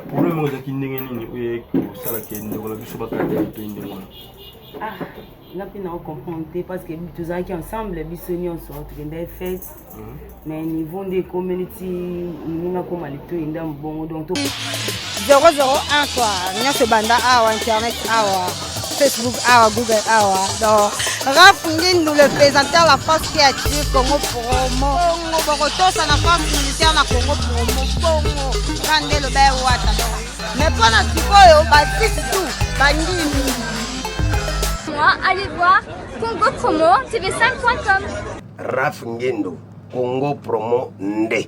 problème ozaki ndenge nini oye kosalaka ndeko na biso bakateli to ndenge wana? Nga mpe na comprendre parce que tozalaki ensemble biso nyonso tokendaki fete mais niveau nde community ninga koma litoyi nda mbongo donc 001 quoi nyonso banda awa internet awa Facebook awa Google awa donc Raph Ngindu le présentateur la force créative Congo Promo bokotosa na force militaire na Congo Promo bongo kande le bai wata mais pendant sikoyo batisi tout bangini. Allez voir Congo Promo tv5.com. Raph Ngindu, Congo Promo Nde.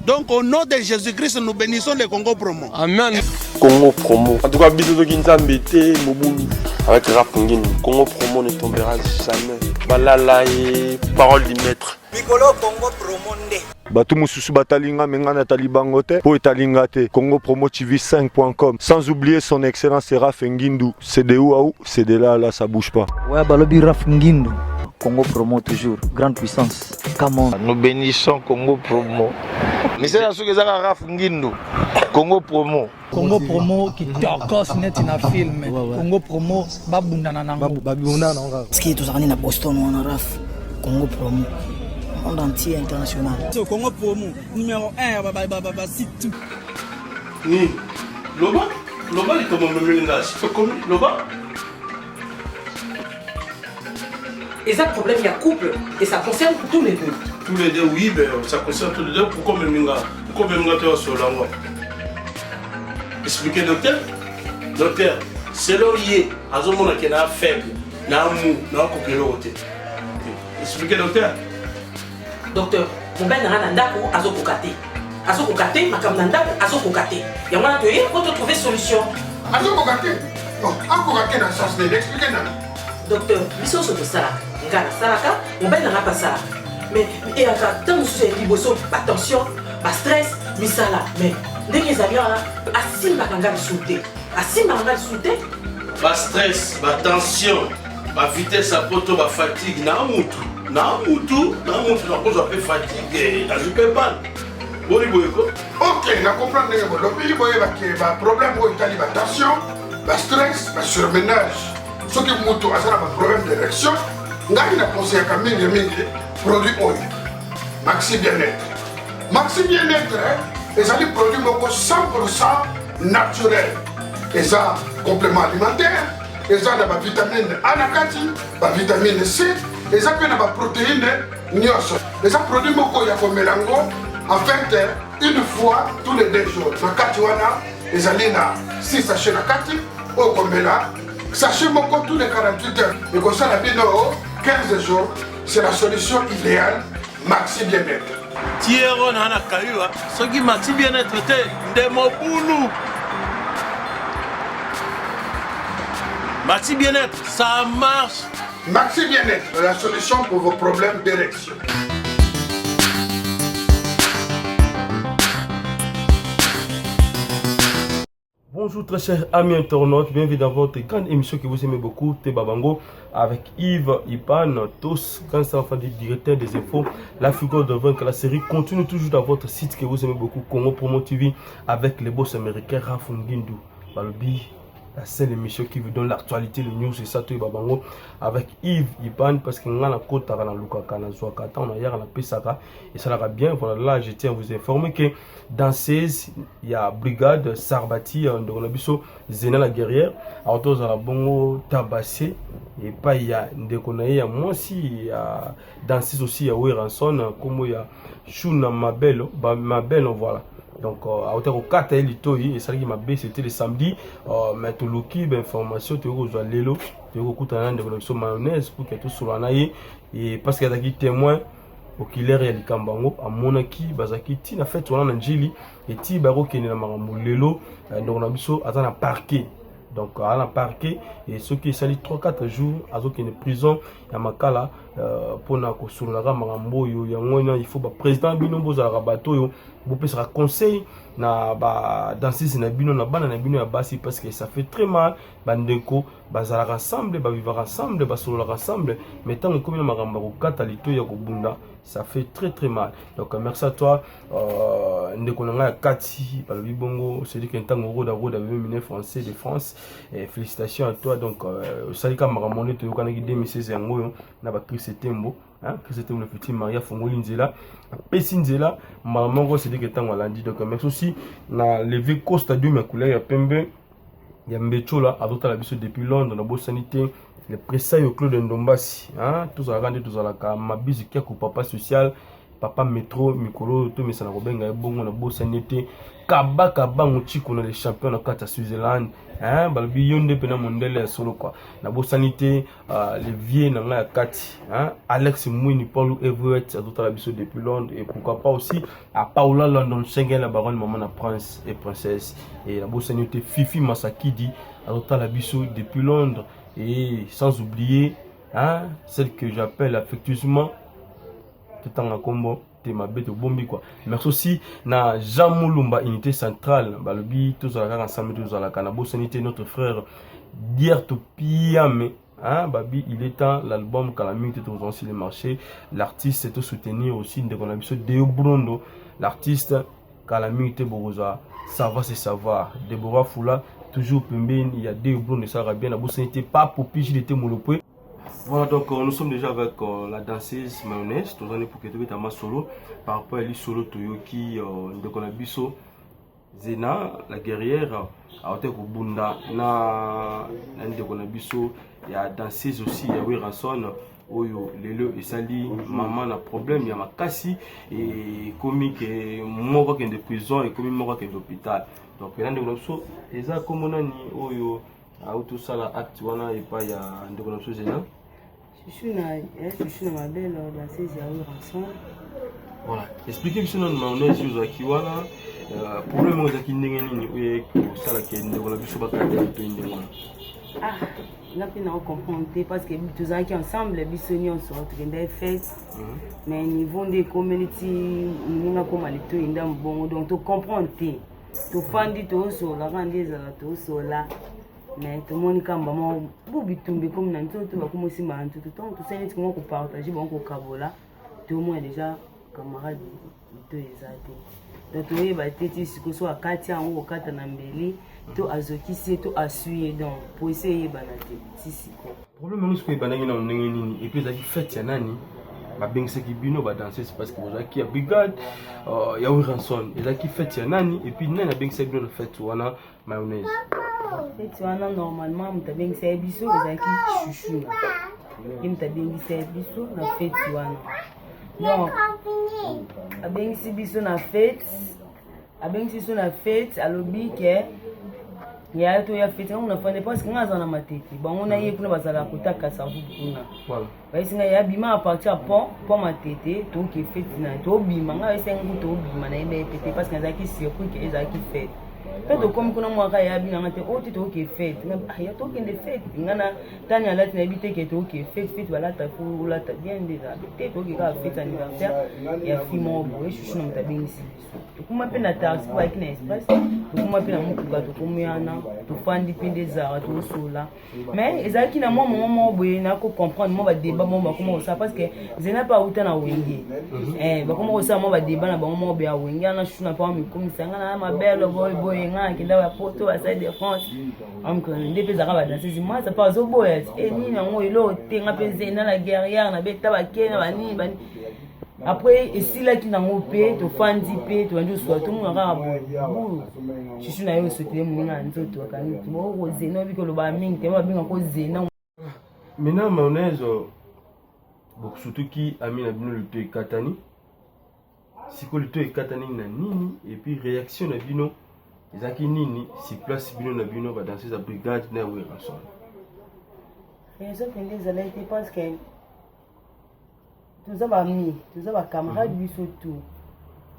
Donc au nom de Jésus-Christ, nous bénissons le Congo Promo. Amen. Congo Promo. En tout cas, bisous Kinzambe te Mobumu. Avec Raph Ngindu, Congo Promo ne tombera jamais. Balala et parole du maître. Mikolo Congo Promo Nde. Batu mususu batalinga mengana talibango te po etalinga te. Congo Promo TV5.com. Sans oublier son excellence Raph Ngindu. C'est de où à où, c'est de là à là, ça bouge pas. Ouais, balobi Raph Ngindu. Congo Promo toujours, grande puissance. Come on. Nous bénissons Congo Promo. Mais c'est la chose que ça Raph Ngindu. Congo Promo. Congo Promo qui torcos net in a film. Congo Promo babundana nango. Babundana nango. Ski to zakani na Boston wana Raph. Congo Promo. Monde entier international. So Congo Promo numéro 1 baba site. Ni Loba il tombe même là. C'est comme Loba. Et ça, problème, il y a couple, et ça concerne tous les deux. Tous les deux, oui, ben, ça concerne tous les deux. Pourquoi même tu es sur la voie? Expliquez, docteur. Docteur, c'est là où il est. À ce moment-là, il y a un faible, il y a un mou, il y a un coupé l'autre. Expliquez, docteur. Docteur, mon ben n'a pas d'ako, azo kokate. Azo kokate, ma cam n'a pas azo kokate. Il y a un moment, il faut trouver solution. Azo kokate? Non, azo kokate dans le sens de l'expliquer. Docteur, biso soto salaka, ngana salaka, mon ben n'a pas salaka. Mais et à tant nous sommes liboso, attention, pas stress, misala. Mais dès qu'ils arrivent là, asimba kanga souté, asimba kanga souté. Pas stress, pas tension, pas vitesse à poto, pas fatigue, na mutu, na cause un peu fatigué, na je peux pas. Boli boyko. Ok, na comprendre que bon, le boye ba problème boye tali ba tension, ba stress, ba surmenage. Ce qui est un problème d'érection, nous avons conseillé à produit oil. Maxi Bien-être. Maxi Bien-être, c'est un produit 100% naturel. Et ça, complément alimentaire, et ça, la vitamine A, la vitamine C, et ça, la protéine, et ça, produit en fait, une fois tous les 2 jours. Dans 4 jours, et ça, 6 sachets de 4 sachez mon tous les 48 heures. Et comme ça, la vie 15 jours, c'est la solution idéale, Maxi Bien-être. Thierry Nana Kayua, ce qui Maxi Bien-être était de Moboulou. Maxi Bien-être, ça marche. Maxi Bien-être, la solution pour vos problèmes d'érection. Bonjour très chers amis internautes, bienvenue dans votre grande émission que vous aimez beaucoup, Tebabango, avec Yves Ipan, tous, quand ça fait du directeur des infos, la figure de vaincre, la série continue toujours dans votre site que vous aimez beaucoup, Congo Promo TV, avec les boss américains, Raph Ngindu, Balobi, la seule émission qui vous donne l'actualité, le news et ça, Tebabango, avec Yves Ipan, parce qu'il y a un côté à la Lukaka, na Zouakata, on a hier à la Pesaka, et ça l'ira bien, voilà, là, je tiens à vous informer que dans 16, il y a Brigade Sarbati, on a vu Zena la guerrière, à autour de la Bongo Tabassé, et pas il y a Ndekonaye, il y a moi aussi, il y a dans 6 aussi, il y a Weranson, comme il y a Shuna Mabel, voilà. Donc, à hauteur au 4 et ça qui m'a baissé, c'était le samedi, mais tout le qui, information, tu as l'élo, tu as écouté un de mayonnaise pour que tout soit là, et parce qu'il y a des témoins. Au killer et likambango à monaki bazaki ti na fait on a njili et ti baro qui na marambo lelo donc on a biso à parquet donc à la parquet et ceux qui sali 3-4 jours azo qui est prison ya makala pour na kosololaka makambo oyo yango il faut ba président bino bozalaka bato oyo bopesaka conseil na ba dansisi na bino na bana na bino ya basi parce que ça fait très mal bandeko bazalaka ensemble bavivaka ensemble basololaka ensemble mais tant que na makambo kokata lito ya kobunda ça fait très mal. Donc merci à toi ndeko na nga kati balobi bongo c'est dit que ntango roda mine français de France et félicitations à toi. Donc salika makambo ne to yokanaki 2016 yango na ba Chris Tembo Chris Tembo le petit Maria fongoli nzela pesi nzela mamango c'est dit que ntango alandi. Donc merci aussi na levé Costa du couleur ya pembe ya mbechola adota la biso depuis Londres na bo sanité le pressayo Claude Ndombasi tous à rendre tous à la mabizu kia ko papa social papa métro mikolo to mesana ko benga ebongo na bo sanité kabaka bango chiko na les champions na kata Switzerland balbi yonde pena mondele ya solo quoi na bo sanité les vieux na nga kati Alex Mwini Paul Everett adota la biso depuis Londres et pourquoi pas aussi à Paula London Schengen la baronne maman na prince et princesse et la bo sanité Fifi Masakidi adota la biso depuis Londres. Et sans oublier celle que j'appelle affectueusement Tetanga Kombo Temabete Bombi quoi. Merci aussi na Jean Moulumba unité centrale balobi tous à la ensemble tous à la Canabo sanité notre frère Dierto Piame babi il est temps l'album Calamité tous aussi le marché l'artiste est au soutenir aussi de Konabiso Deo Brundo l'artiste Calamité Boroza ça va c'est savoir Deborah Foula toujours pembeni il y a deux blonds de Sarabien la bosse n'était pas pour piger il était monopole. Voilà donc nous sommes déjà avec la danseuse mayonnaise tous années pour que tu aies ta solo par rapport à lui solo Toyoki de Konabiso Zena la guerrière a été au Bunda na de Konabiso il y a danseuse aussi il y a Wiranson oyo lelo esali maman na problème ya makasi et comique moko de prison et comme moko de l'hôpital. Donc il y a des choses eza comme nani oyo auto sala acte wana et pas ya ndeko na chose là chuchu na ma belle danseuse ya Wiranson. Voilà expliquez que non mayonnaise yo qui wana problème oza ki ndenge nini oyo sala ke ndeko na biso bakata to ndenge wana là puis on comprend parce que tous qui ensemble bisoni on sort des fêtes mais niveau des community nous na comme alito inda mbongo donc tu comprends tu fandi to so la rande za to so la mais tout le monde kamba mo bubi tumbe comme na nto ba comme si ma nto tout tu sais comment ko partager bon ko kabola tout le monde déjà camarade to ezate donc tu y ba teti siko so akati ango kata na mbeli to azokisi to asuye donc pour essayer banate sisiko problème nous ko banangi na ndenge nini et puis za ki fête ya nani ba bengse ki bino ba danser parce que vous qui a brigade ya Wiranson et za ki fête ya nani et puis nani a bengse bino na fête wana mayonnaise fête wana normalement muta bengse biso za ki chuchu na muta bengse biso na fête wana donc a bengse biso na fête alobi ke ya to ya fete on a fait parce que ngaza na matete ba on a yé kuna bazala kotaka savu kuna voilà ba singa ya bima à partir pour matete to ke fete na to bima nga esenga to bima na ebe pete parce que ngaki surpris que ezaki fete to comme kuna mwaka ya bina ngate o to ke fete ya to ke de fete ngana tani ala tina bite ke to ke fete wala ta fu la ta bien déjà bite to ke ka fete anniversaire ya fimo bo chuchu na mutabingisi kuma pe na taxi kwa kina express kuma pe na mukuga to kumyana to fandi pe des arts to sola mais ezaki na moment boye na ko comprendre mo ba débat mo ba comment ça parce que zena pas uta na wenge ba comment ça mo ba débat na ba mo be a wenge na chuchu na pa mi komisanga na ma belle boy nga ki dawa poto à Side de France am ko ndepé za ba danser moi ça pas zo boya et ni na ngo ilo tenga pe zena la guerrière na beta ba kena ba ni après ici là qui n'a pas to fandi pe to ndio so to mun ga bo chuchu na yo so te mun nga nzoto akani to mo zena bi ko lo ba mingi te ma binga ko zena maintenant mayonnaise beaucoup surtout qui amina bino le to katani siko le to katani na nini et puis réaction na bino ezaki nini si place bino na bino ba danser za brigade na Wiranson réaction pendant les années parce que tous les camarades biso tout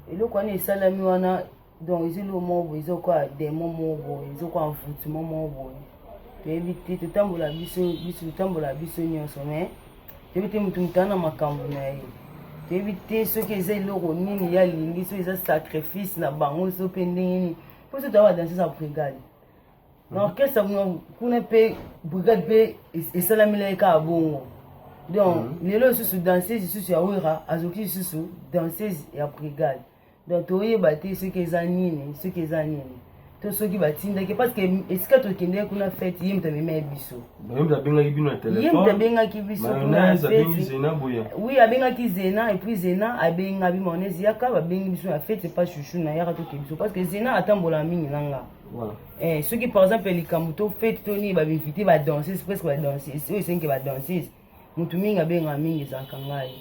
et le quoi est salami wana donc ils le mot ils ont quoi des moments ils ont quoi en foot moment to éviter to tambola biso nyonso mais toyebi te motu motu ana makambo na ye toyebi te soki eza eloko nini ya lingi soki eza sacrifice na bango so mpe ndenge nini mpo so toya badanse za brigade na orchestre kuna mpe brigade mpe esalamela ye kaka bongo donc lelo lisusu danseuse lisusu ya wera azoki lisusu danseuse ya brigade donc toyeba te soki eza nini soki eza nini to soki batindaki parce que esika tokendeki kuna fete ye moto amema ye biso ye moto abengaki bino na ye moto abengaki biso kuna fete oui abengaki Zena et puis Zena abenga bi monezi yaka babengi biso na fete pas chouchou na yaka toke biso parce que Zena atambola mingi nanga soki par exemple likambo to fete toni babinvite badanseuse presque badanseuse oyo esengi badanseuse motu mingi abenga mingi ezalaka ngai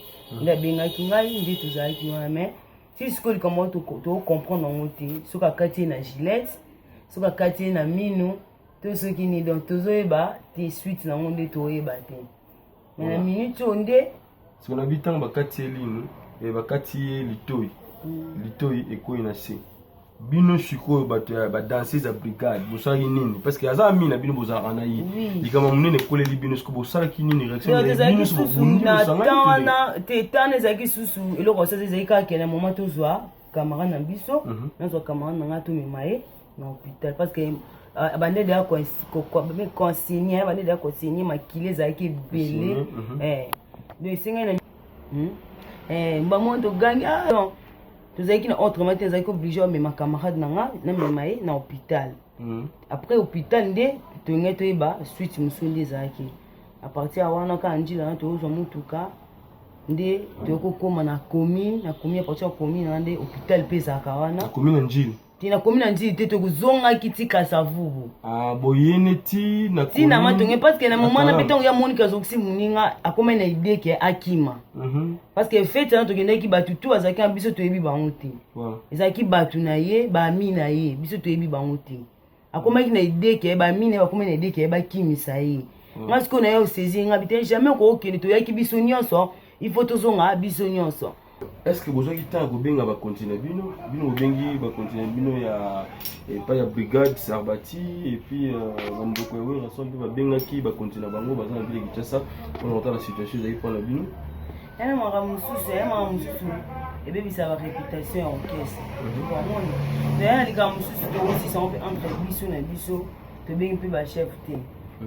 nde abengaki ngai nde tozalaki wana mais si sikoyo likambo tocomprendre yango te soki akati ye na gilette soki akati ye na minu to soki ni donc tozoyeba te suite nango nde toyeba te mais na minute oyo nde soki na bitango bakati ye lino bakati ye litoi ekoyi na se bino sikoyo bato ya badanseuse ya brigade bosalaki nini parce que aza mini na bino bozalaka na ye likambo monene ekoleli bino siko bosalaki nini réactionezalaki susu na temps wana te tana ezalaki susu eloko osasa ezalaki kaka kende moment tozwa camarade na biso nazwa camarade na ngai tomema ye na hôpital parce que bandede ya consigne bandede ya consigne makili ezalaki ebele donc esengai na mbamo togangi tozalaki na autrement te ezalaki obligé amema camarade na nga namema ye na hôpital après hôpital nde toyongai toyeba suite mosusu nde ezalaki à partir ya wana kaka njila na tozwa motuka nde toyokokóma na commune à partir ya commune na nde hôpital mpe ezalaka wana commune na njili tina commune na njili te tokozongaki ti Kasavubu boyene ti na tina matonge parce que na moment na mpe ntango ya monika azokisi moninga akomai na idée ke akima parce que fete na tokendaki bato tu bazalaki na biso toyebi bango te ezalaki bato na ye bami na ye biso toyebi bango te akomaki na idée ke bami na ye bakomai na idée ke bakimisa ye nga sikoyo na ye osezi nga bite jamais okokende toyaki biso nyonso il faut tozonga biso nyonso. Est-ce que vous avez temps à gobenga ba continuer bino bengi ba continuer bino ya pas ya brigade Sarbati et puis bandoko yewe rason ba benga ki ba continuer bango ba za vile kitasa on entend la situation za ipo na bino ena mara mususu et bébé ça va réputation en caisse pour moi mais les gars mususu to aussi ça on peut entre biso na biso to bengi pe ba chef te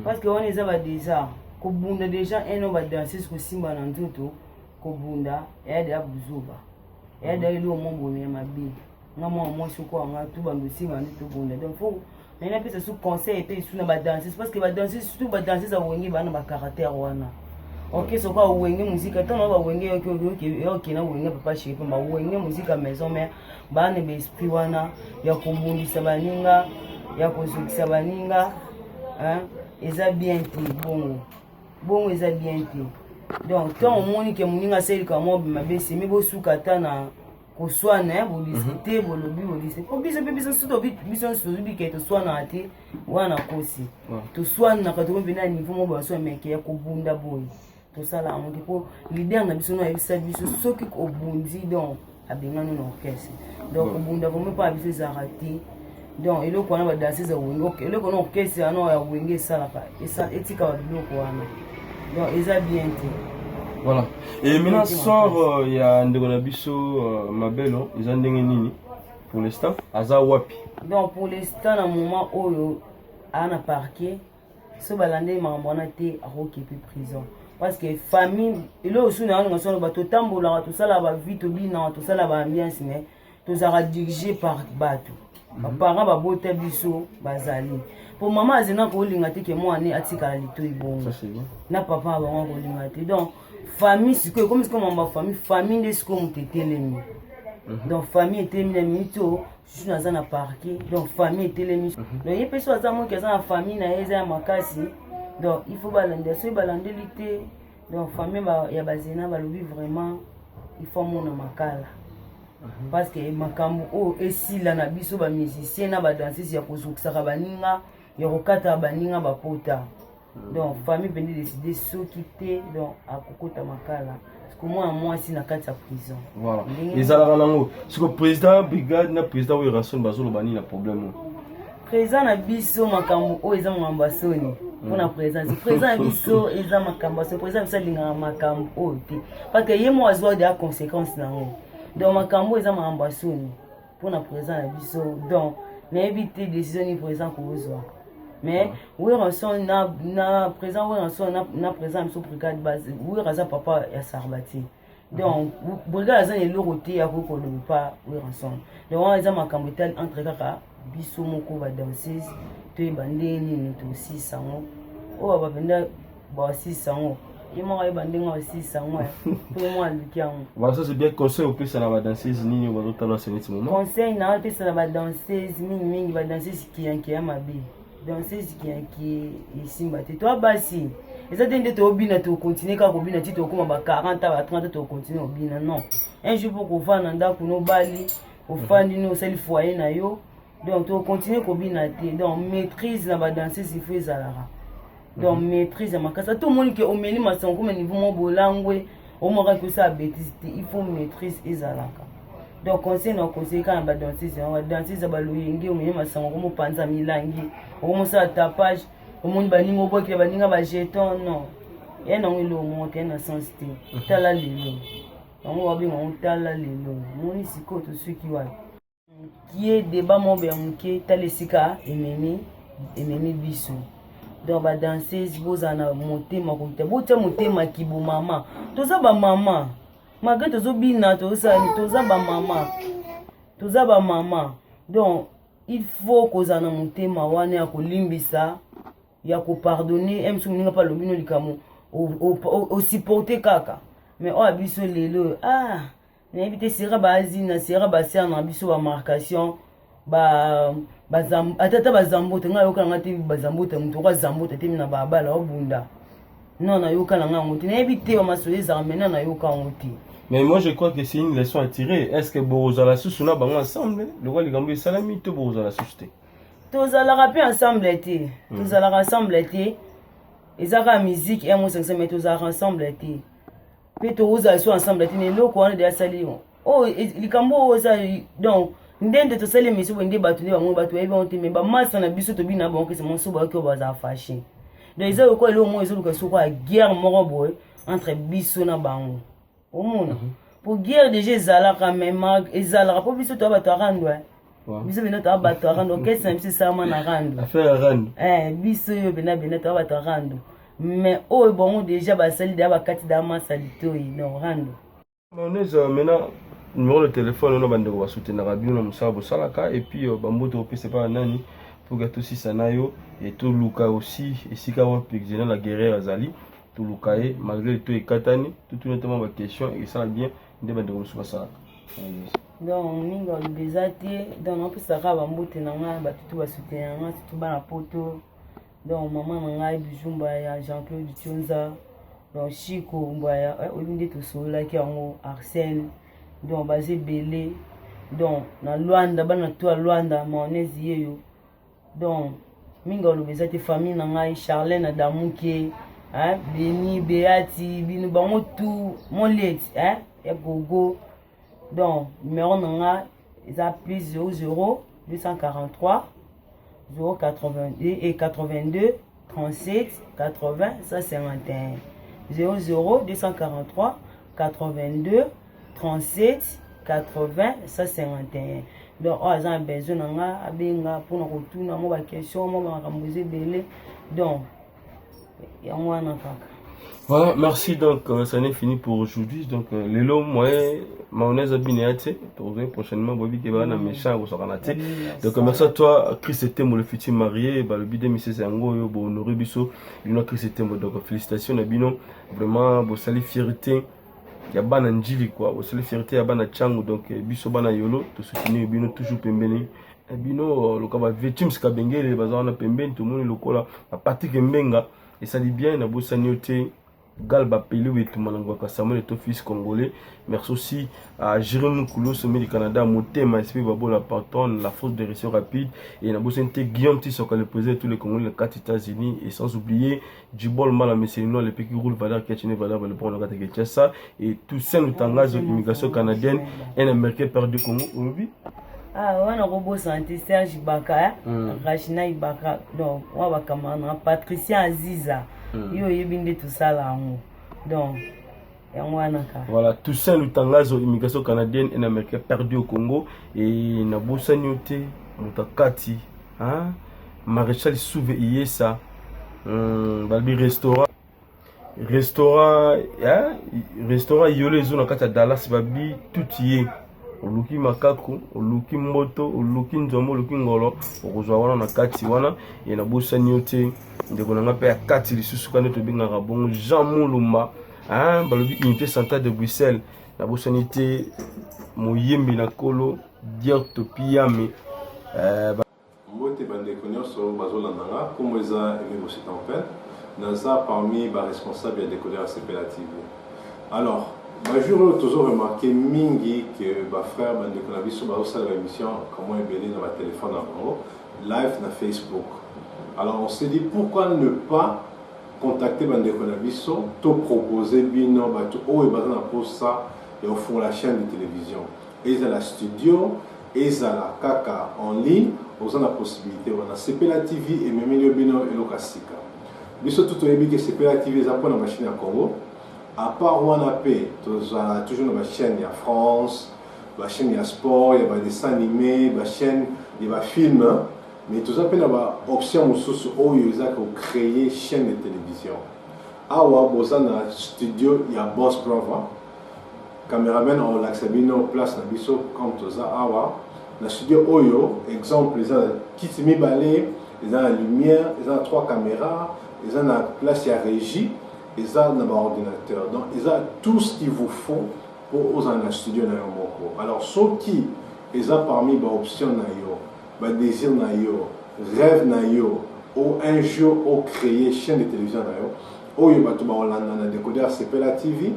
parce que on est za déjà ko bunda déjà un ba danser ko simba na nzoto kobunda yade ya buzuba yade ile omombo ya mabi nga mo mo soko nga tu bando singa ndi to bunda donc faut mais na pesa sous conseil et sous na ba danser parce que ba danser surtout ba danser za wengi bana ba caractère wana OK so kwa wengi musique tant ba wengi OK na wengi papa chéri ba wengi musique à maison mais bana be esprit wana ya kobundisa baninga ya kozukisa baninga eza bien te bongo eza bien te donc tant au monde que moninga seli kama mabese me bosuka tana ko swana bo discuter bo lobi bo discuter ko biso suto biso subi ke to swana ate wana kosi to swana ka to mbina niveau mo ba so meke ya ko bunda boy to sala amuki po leader na biso no ayisa biso soki ko bundi donc abengano no orchestre donc ko bunda ko me pa biso zarati donc eloko wana ba danser za wengo eloko no orchestre ano ya wenge sala pa esa etika ba biloko wana donc ils ont bien été. Voilà. Et maintenant sort il y a ndeko biso mabelo ils ont nini pour l'instant aza wapi. Donc pour l'instant na moment oyo ana parquet so balande mambona te a occupé prison parce que famille elo osu na nga so ba to tambola to sala ba vie to bina to sala ba ambiance mais to zara dirigé par bato. Parents ba bota biso bazali. Pour maman azena ko linga te ke moi ne atika lito ibongo. Ça c'est bien. Na papa ba ko linga te. Donc famille siko comme ma famille de siko mutetelemi. Donc famille était minito, je suis dans un parquet. Donc famille était les donc il peut soit ça moi que ça famille na eza makasi. Donc il faut balander so balander lité. Donc famille ba ya bazena ba lobi vraiment il faut mon makala. Parce que makambo o esila na biso ba musicien na ba danseurs ya kozukisa baninga ya kokata baninga ba pota. Donc famille peut décider ce quitter donc à kokota makala parce que moi si na kati ya prison. Voilà. Les ala nango ce que président brigade na président wa rason bazolo bani na problème. Président na biso makambo o eza ngambasoni. pour la présence présent biso eza makambo so présent biso linga makambo ote parce que yemo azwa des conséquences nango donc makambo eza maambasoni pour la présence biso donc na éviter décision ni présent ko uzwa mais oui ranson na présent oui ranson na présent biso brigade base oui raza papa ya Sarbati donc brigade azan le roté ya ko ko le pas oui ranson donc on eza makambo tel entre kaka biso moko ba danseuse to ebande nini to 600 o ba benda ba 600 yemo ay bande ngo 600 pour moi lukiango voilà ça c'est bien conseil au plus à la danseuse nini ba totala ce moment conseil na plus à la danseuse mingi ba danseuse qui ya mabe danseuse qui isimba te toi basi ezatende to obina to continuer ka ko bina ti to koma ba 40 ba 30 to continuer obina non un jour pour ko vana ndako no bali ofandi no sel foyer na yo donc to continuer ko bina te donc maîtrise na ba danseuse il faut ezalaka donc maîtrise ya makasa tout le monde que omeli masango comme niveau mo bolangwe o mo ka ko sa bêtise il faut maîtrise ezalaka donc conseil na conseil kana ba danseuse ba loyenge omeli masango comme panza milangi o mo sa tapage o mo ba ningo boki ba ninga ba jeton non et non il o monter na sens te tala lelo on va bien on tala lelo moni siko to ceux qui est débat mon bien muke talesika ememi biso donc ba danseuse bozana motema ko te bote motema kibo mama toza ba mama malgré tozo bina toza ba mama donc il faut kozana motema wana ya kolimbisa ya ko pardonner même si ninga pa lobino likamo o supporter kaka mais o abiso lelo na éviter sera bazina sera baser na biso ba marcation atata bazambote nga yoka nga te bazambote mutu kwa zambote te mina babala obunda non na yoka nga ngote na éviter ba masoye za mena na yoka ngote. Mais moi je crois que c'est une leçon à tirer. Est-ce que bozala susuna bango ensemble le roi ligambo salami to bozala susute tozala rapé ensemble été tozala ensemble été ezaka musique et moi 500 mais tozala ensemble été pe toza so ensemble été ne loko wana de sali oh likambo za donc ndende tosali miso bende batu ne bango batu ebe onte me ba masa na biso to bina bango c'est mon so ba ko baza fâché donc ils ko le mo ezoluka so ko guerre moko boy entre biso na bango au monde pour guerre déjà ezalaka même ezalaka po biso to batu arandwa biso bino to batu arandwa que c'est ça na rando affaire rando biso yo bena to batu arando mais oh bon déjà ba sali da ba kati da masali to non rando on est maintenant numéro de téléphone on a bandeko ba soutenir rabino na musabo salaka et puis bamboto pe c'est pas nani pour gato si sanayo et tout luka aussi et sika wa pexena la guerrière azali tout lukae malgré tout ekatani tout notamment ba question et ça bien nde bandeko musaba salaka donc minga bezati donc on peut saka bambote na nga ba tout ba soutenir nga tout ba na poto donc maman na nga bijumba ya Jean-Claude Tionza donc Chico mbaya obinde to sola ki yango Arsène donc basé belé donc na Luanda bana to Luanda maonezi yeyo donc minga lobezati famille na ngai Charlène Adamuke Beni Beati binu bango tout mon let et gogo donc numéro na nga eza plus 00 243 082 et 82 37 80 151 00 243 82 37 80 151 donc on a besoin nga abenga pour na retourner mo ba question mo ba kamboze belé donc yango wana kaka. Voilà, merci. Donc, ça n'est fini pour aujourd'hui. Donc, Lelo, moi, mayonnaise à binéate. Prochainement, Bobby qui va dans mes champs au Soranate. Donc, merci à toi, Chris et Temo, le futur marié. Le bidé, M. Zango, honoré Bisso. Il y a Chris et Temo. Donc, félicitations, Nabino. Vraiment, vous salue fierté. Il y a ban Njili, quoi. Vous salue fierté, il y a ban Chango. Donc, Bisso, ban Yolo. Tout soutenir, Bino, toujours pembeni. Bino, le kaba vetum, skabenge, les bazars, pembeni, tout le monde, le kola. La partie Mbenga. Et ça dit bien, la bossanioté. Galba Pelou et tout le monde Samuel est fils congolais. Merci aussi à Jérôme Koulo, sommet du Canada, Moté, Maïspi, Babo, la patronne, la force de réaction rapide. Et la bossente Guillaume Tissot, le président de tous les Congolais, les 4 États-Unis. Et sans oublier Djibol Mala, Messelino, les pays qui roulent, Vadar, Ketchene, Vadar, le bon Nogata, Ketchassa. Et tout ça, nous t'engage l'immigration canadienne. Un Américain perdu Congo, Olobi. Ah, on a robot santé Serge Baka, Rachina Ibaka, donc on va commander Patricia Aziza. Yo yebinde tout ça là. Donc voilà, Toussaint Lutangazo, immigration canadienne et américaine perdue au Congo et na Bosanyote, Mutakati, hein, Maréchal Souve Iesa, Balbi restaurant Yole Zona Kata Dallas Babi tout y est. Oluki Makako, Oluki Moto, Oluki Nzomo, Oluki Ngolo, Ozwana na Kati wana et na Bosanyote, ndekonanga pe Kati lisusu kana to binga rabon Jean Mulumba. Hein, balobi unité centrale de Bruxelles, la bosanité moyembi na kolo dirto piame Mote bande konyoso bazolandanga comme eza aimé aussi en fait naza parmi les responsables de décoder à CPLA TV. Alors, majeur toujours remarqué mingi que ba frère bande konabiso ba osala l'émission comment ébélé dans la téléphone en live na Facebook. Alors on s'est dit pourquoi ne pas contacter Bandeko Nabiso, te proposer bino bato o e bazana pour ça et au fond la chaîne de télévision. Et à la studio, et à la kaka en ligne, vous avez la possibilité on a CPLA TV et même le bino et le kasika. Biso tout au début que CPLA TV est pour la machine à Congo. À part Wanapé, toujours la chaîne il y a France, la chaîne il y a sport, il y a des dessins animés, la chaîne il y a films. Mais tout ça, il y a une option où ils ont créé une chaîne de télévision. Awa, dans le studio, il y a Boss Brava. Caméraman, on l'a place dans le studio, comme tout ça. Awa, dans le studio, exemple, ils ont Kitimi Balé, ils ont la lumière, ils ont 3 caméras, ils ont la place, il y a régie, ils ont un ordinateur. Donc, ils ont tout ce qu'il vous faut pour dans le studio. Alors, ceux qui ont parmi les options, ba désir na yo, rêve na yo, ou un jour ou créer chaîne de télévision na yo, ou yo bato ba olanda na décodeur CPLA TV,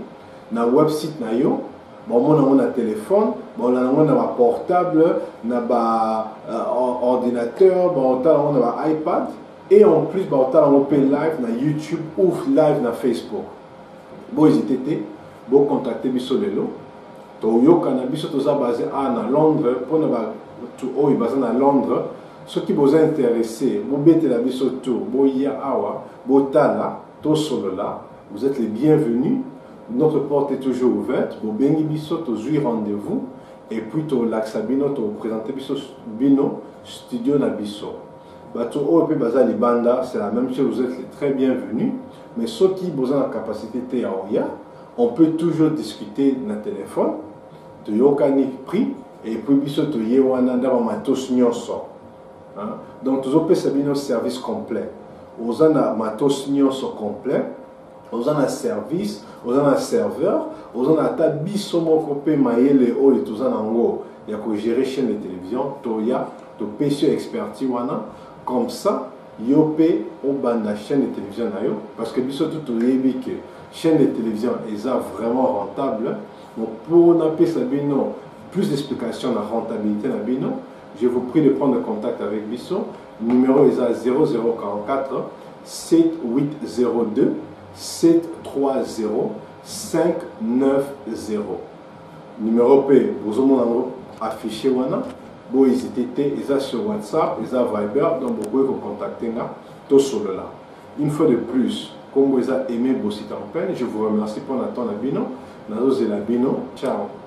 na website na yo, ba mona téléphone, ba olanda na ba portable, na ba ordinateur, ba olanda na ba iPad, et en plus ba olanda live na YouTube ou live na Facebook. Bo hésiter, bo contacter biso lelo, to yo kana biso to za basé na Londres pour na ba tout haut, il à Londres. Ceux qui vous intéressent, vous mettez la biso tout, boya awa, botala, to solo là, vous êtes les bienvenus. Notre porte est toujours ouverte. Vous bengi biso, to jouy rendez-vous. Et puis to laxabino, to présenter biso bino studio na biso. Bato haut et puis baza les banda, c'est la même chose. Vous êtes les très bienvenus. Mais ceux qui vous ont la capacité de on peut toujours discuter dans le téléphone. De yokani prix. Et puis, biso to yewana ndaba matos nyonso. Donc, tous opé sabino service complet. Vous avez un matos nyonso complet. Vous avez un service, vous avez un serveur, vous avez un tabiso moko pe maele o et tous anango. Il y a que gérer chaîne de télévision, toya, to pêcher expertise wana. Comme ça, yopé au banda chaîne de télévision na yo. Parce que biso tout yebi que chaîne de télévision est vraiment rentable. Donc, pour n'appeler sabino plus d'explications de la rentabilité de Bino, je vous prie de prendre contact avec Bisso. Le numéro est à 0044 7802 730 590. Numéro P, vous avez affiché wana. Vous hésitez, ils sont sur WhatsApp, ils sont Viber, donc vous pouvez vous contacter tout sur là. Une fois de plus, comme vous avez aimé vos sites en peine, je vous remercie pour l'attente à Bino. Nazo Bino. Ciao.